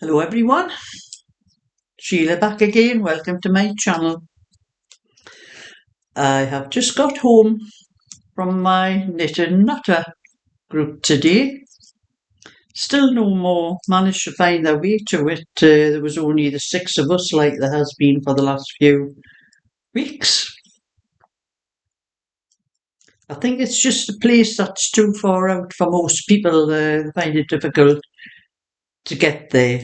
Hello everyone, Sheila back again. Welcome to my channel. I have just got home from my Natter group today. Still no more managed to find their way to it. There was only the 6 of us like there has been for the last few weeks. I think it's just a place that's too far out for most people. They find it difficult to get there.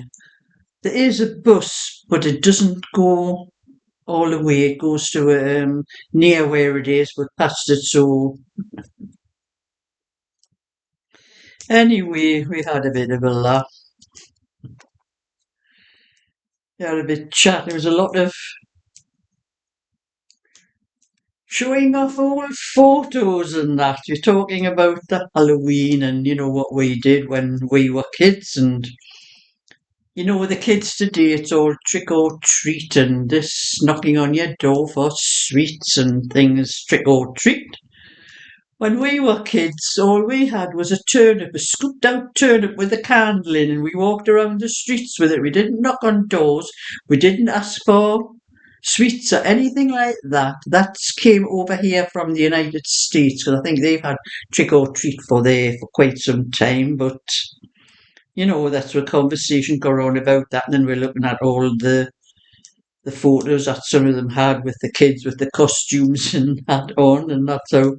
There is a bus, but it doesn't go all the way. It goes to near where it is, but past it. So anyway, we had a bit of a laugh. We had a bit of chat. There was a lot of showing off old photos and that. You're talking about the Halloween and what we did when we were kids, and with the kids today, it's all trick or treat and this knocking on your door for sweets and things, trick or treat. When we were kids, all we had was a turnip, a scooped out turnip with a candle in, and we walked around the streets with it. We didn't knock on doors, we didn't ask for sweets or anything like that. That came over here from the United States, because I think they've had trick or treat for quite some time, but that's where conversation go on about that, and then we're looking at all the photos that some of them had with the kids with the costumes and that on, and that's how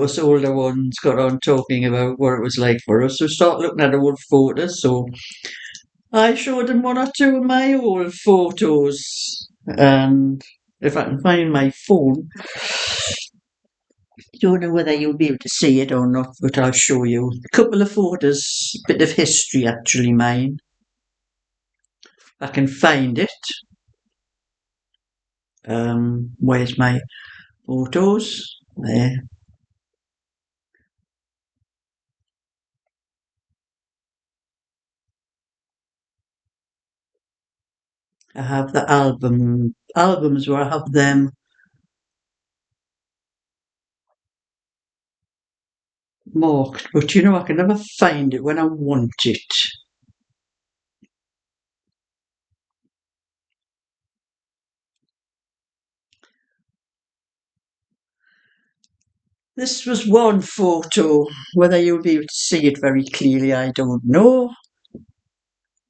us older ones got on talking about what it was like for us. So start looking at old photos. So I showed them one or two of my old photos, and if I can find my phone, don't know whether you'll be able to see it or not, but I'll show you a couple of photos. A bit of history, actually, mine. I can find it. Where's my photos? There. I have the albums where I have them marked, but I can never find it when I want it. This was one photo. Whether you'll be able to see it very clearly, I don't know.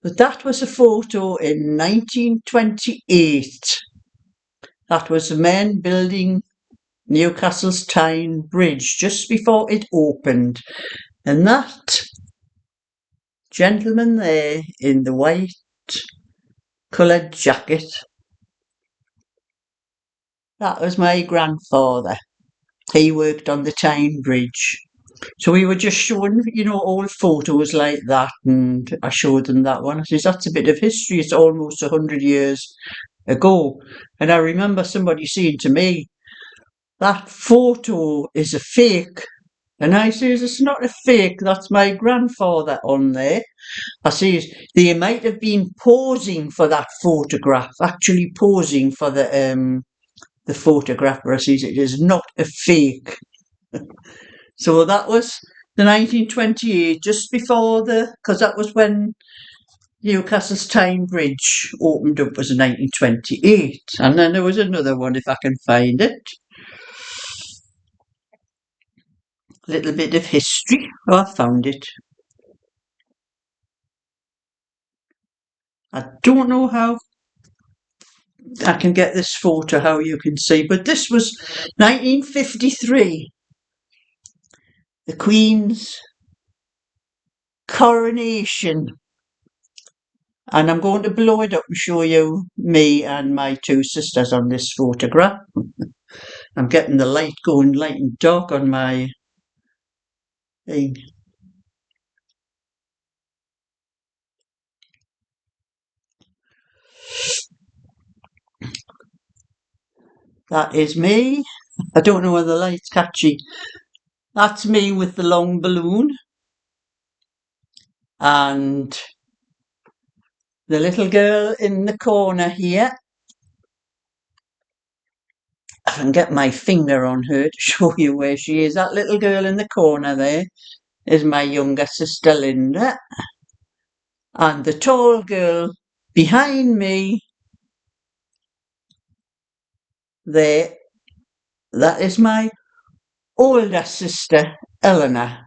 But that was a photo in 1928. That was the men building Newcastle's Tyne Bridge just before it opened. And that gentleman there in the white coloured jacket, that was my grandfather. He worked on the Tyne Bridge. So we were just showing, old photos like that, and I showed them that one. I says, that's a bit of history. It's almost 100 years ago. And I remember somebody saying to me, that photo is a fake. And I says, it's not a fake. That's my grandfather on there. I says, they might have been posing for that photograph, actually posing for the photographer. I says, it is not a fake. So that was the 1928, just before because that was when Newcastle's Tyne Bridge opened up, was in 1928. And then there was another one, if I can find it. A little bit of history. Oh, I found it. I don't know how I can get this photo, how you can see, but this was 1953. The Queen's coronation. And I'm going to blow it up and show you me and my two sisters on this photograph. I'm getting the light going light and dark on my thing. That is me. I don't know whether the light's catchy. That's me with the long balloon. And the little girl in the corner here. I can get my finger on her to show you where she is. That little girl in the corner there is my younger sister Linda. And the tall girl behind me there, that is my older sister, Eleanor.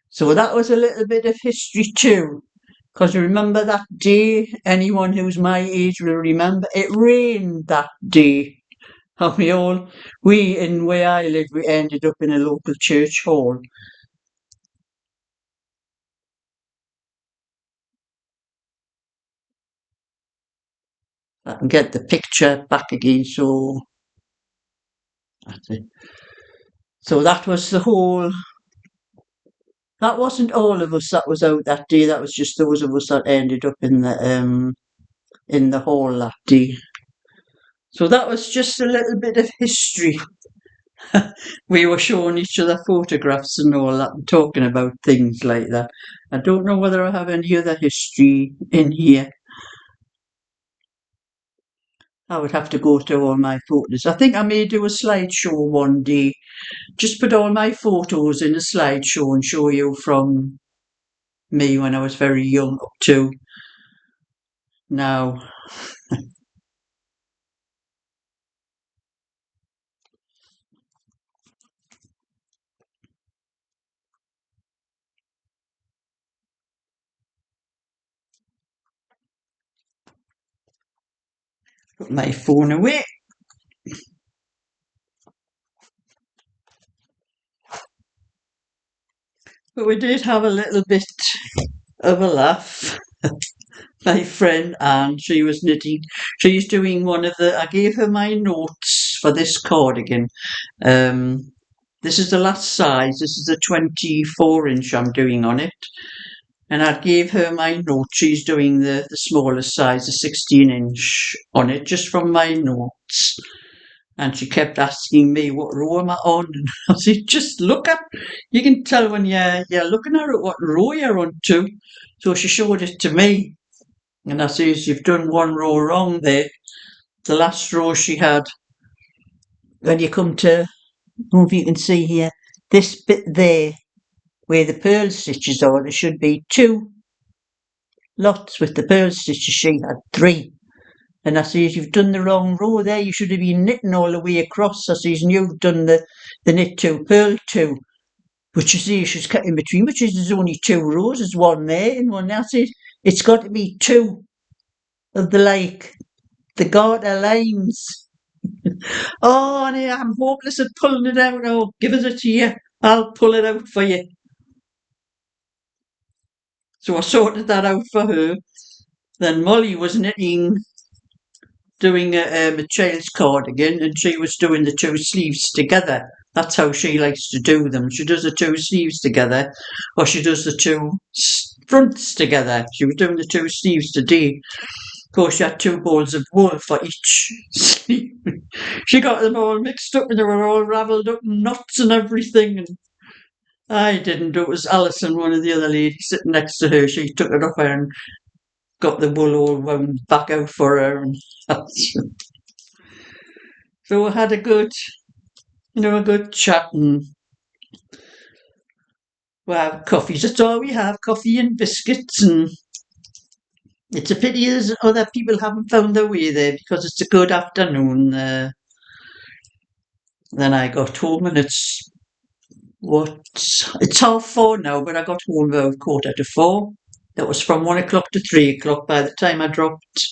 So that was a little bit of history too. Because you remember that day, anyone who's my age will remember, it rained that day. And in where I live, we ended up in a local church hall. I can get the picture back again, so that's it. So that was that wasn't all of us that was out that day, that was just those of us that ended up in the hall that day. So that was just a little bit of history. We were showing each other photographs and all that and talking about things like that. I don't know whether I have any other history in here. I would have to go to all my photos. I think I may do a slideshow one day. Just put all my photos in a slideshow and show you from me when I was very young up to now. Put my phone away. But we did have a little bit of a laugh. My friend Anne, she was knitting. She's doing I gave her my notes for this cardigan. This is the last size. This is a 24-inch I'm doing on it. And I gave her my notes. She's doing the smallest size, the 16-inch on it, just from my notes. And she kept asking me, what row am I on? And I said, just look at, you can tell when you're looking at it what row you're on to. So she showed it to me. And I says, you've done one row wrong there. The last row she had, when you come to, I don't know if you can see here, this bit there, where the purl stitches are, there should be 2 lots with the purl stitches. She had 3. And I says, you've done the wrong row there. You should have been knitting all the way across. I says, and you've done the knit 2, purl 2. But you see, she's cut in between, which is there's only 2 rows. There's one there and one there. I says, it's got to be 2 of the garter lines. Oh, I'm hopeless at pulling it out. Oh, give us a cheer. I'll pull it out for you. So I sorted that out for her. Then Molly was knitting, doing a child's cardigan, and she was doing the 2 sleeves together. That's how she likes to do them. She does the 2 sleeves together, or she does the 2 fronts together. She was doing the 2 sleeves today. Of course, she had 2 balls of wool for each sleeve. She got them all mixed up and they were all ravelled up in knots and everything. And I didn't. It was Alison, one of the other ladies sitting next to her. She took it off her and got the wool all wound back out for her. And so we had a good chat, and we have coffees. That's all we have, coffee and biscuits. And it's a pity other people haven't found their way there, because it's a good afternoon. Then I got home and it's 4:30 now, but I got home about 4:45. That was from 1 o'clock to 3 o'clock by the time I dropped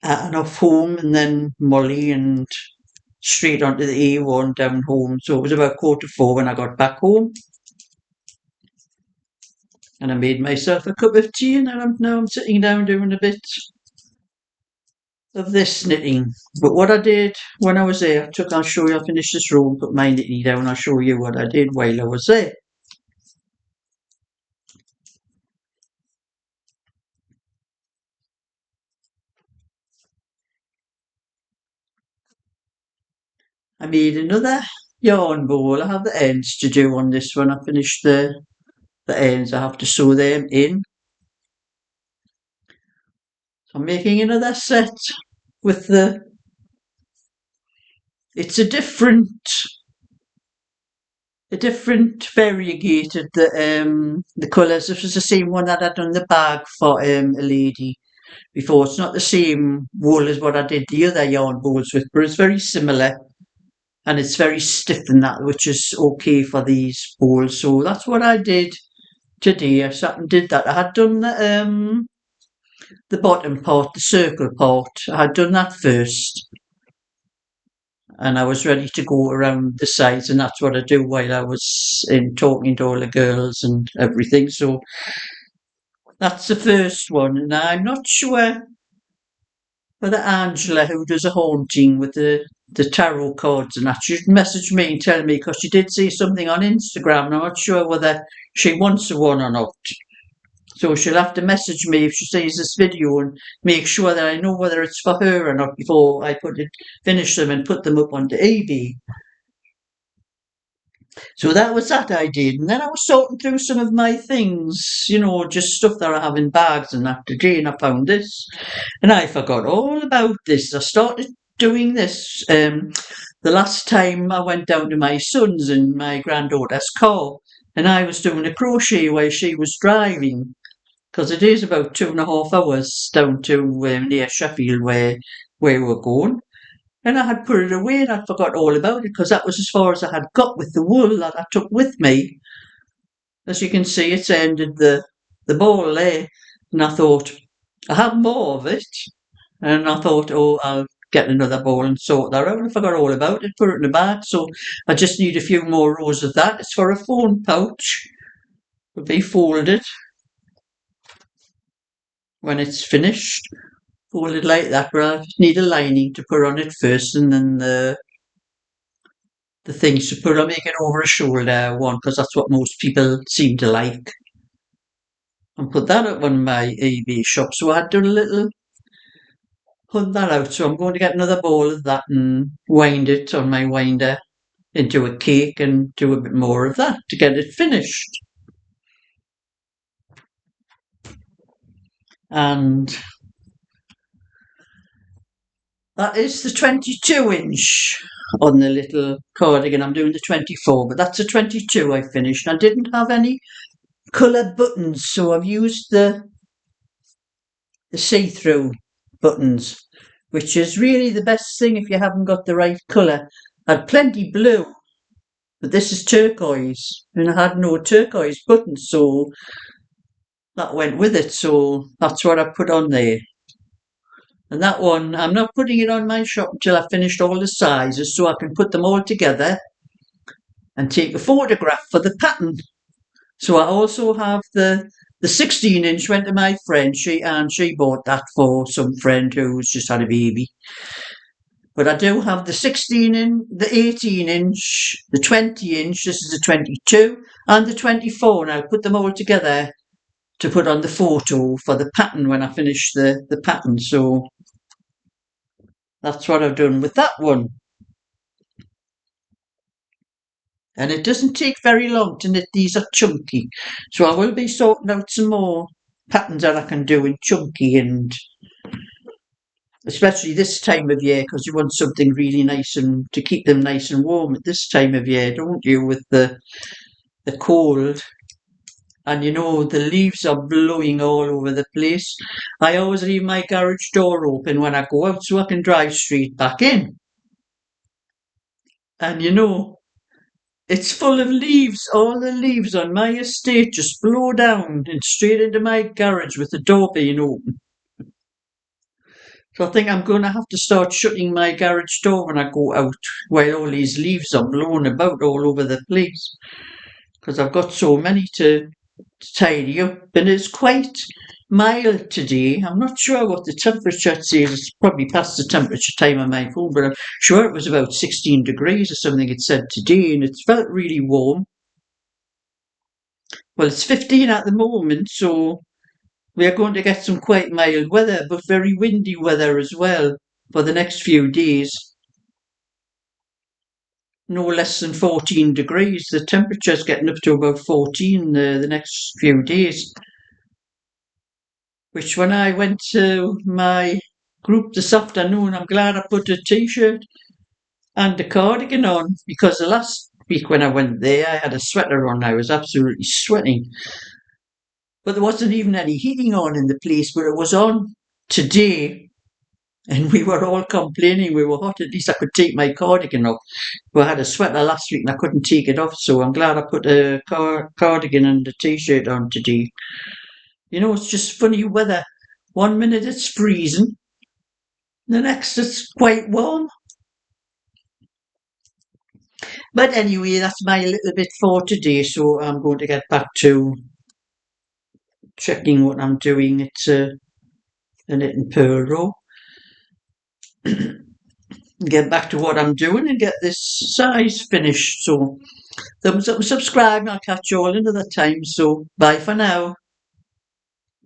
Anne off home, and then Molly, and straight onto the A1 down home. So it was about 4:45 when I got back home. And I made myself a cup of tea, and now I'm sitting down doing a bit of this knitting. But what I did when I was there, I'll show you, I'll finish this row and put my knitting down. I'll show you what I did while I was there. I made another yarn ball. I have the ends to do on this one. I finished the ends. I have to sew them in. So I'm making another set with it's a different a different variegated the colours. This was the same one that I'd done the bag for a lady before. It's not the same wool as what I did the other yarn bowls with, but it's very similar and it's very stiff and that, which is okay for these bowls. So that's what I did today. I sat and did that. I had done the bottom part, the circle part. I had done that first, and I was ready to go around the sides, and that's what I do while I was in talking to all the girls and everything. So that's the first one, and I'm not sure whether Angela, who does a haunting with the tarot cards and that, she messaged me and tell me because she did see something on Instagram, and I'm not sure whether she wants a one or not. So she'll have to message me if she sees this video and make sure that I know whether it's for her or not before I finish them and put them up onto eBay. So that was that I did. And then I was sorting through some of my things, just stuff that I have in bags and that today, and I found this. And I forgot all about this. I started doing this the last time I went down to my son's in my granddaughter's car. And I was doing a crochet while she was driving. Because it is about 2.5 hours down to near Sheffield where we're going. And I had put it away and I'd forgot all about it because that was as far as I had got with the wool that I took with me. As you can see, it's ended the ball there. And I thought, I have more of it. And I thought, oh, I'll get another ball and sort that out. And I forgot all about it, put it in the bag. So I just need a few more rows of that. It's for a phone pouch. It'll be folded when it's finished. Folded like that, but I need a lining to put on it first, and then the things to put on, make it over a shoulder one, because that's what most people seem to like. And put that up on my eBay shop. So I had done a little, hunt that out. So I'm going to get another ball of that and wind it on my winder into a cake and do a bit more of that to get it finished. And that is the 22-inch on the little cardigan. I'm doing the 24, but that's a 22 I finished. I didn't have any colour buttons, so I've used the see-through buttons, which is really the best thing if you haven't got the right colour. I had plenty blue, but this is turquoise, and I had no turquoise buttons, so that went with it. So that's what I put on there. And that one, I'm not putting it on my shop until I've finished all the sizes so I can put them all together and take a photograph for the pattern. So I also have the 16-inch went to my friend. She bought that for some friend who's just had a baby. But I do have the 16-inch, the 18-inch, the 20-inch, this is the 22, and the 24. And I'll put them all together to put on the photo for the pattern when I finish the pattern. So that's what I've done with that one. And it doesn't take very long to knit. These are chunky. So I will be sorting out some more patterns that I can do in chunky, and especially this time of year, because you want something really nice and to keep them nice and warm at this time of year, don't you, with the cold. And the leaves are blowing all over the place. I always leave my garage door open when I go out so I can drive straight back in. And it's full of leaves. All the leaves on my estate just blow down and straight into my garage with the door being open. So I think I'm going to have to start shutting my garage door when I go out while all these leaves are blown about all over the place. Because I've got so many to tidy up. And it's quite mild today. I'm not sure what the temperature says. It's probably past the temperature time on my phone, but I'm sure it was about 16 degrees or something it said today, and it felt really warm. Well, it's 15 at the moment, so we are going to get some quite mild weather, but very windy weather as well for the next few days. No less than 14 degrees. The temperature's getting up to about 14 the next few days. Which when I went to my group this afternoon, I'm glad I put a t-shirt and a cardigan on, because the last week when I went there, I had a sweater on. I was absolutely sweating. But there wasn't even any heating on in the place, but it was on today. And we were all complaining we were hot. At least I could take my cardigan off. But I had a sweater last week and I couldn't take it off. So I'm glad I put a cardigan and a t-shirt on today. You know, it's just funny weather. 1 minute it's freezing. The next it's quite warm. But anyway, that's my little bit for today. So I'm going to get back to checking what I'm doing. It's a knitting pearl row. Get back to what I'm doing and get this size finished. So thumbs up and subscribe and I'll catch you all another time. So bye for now.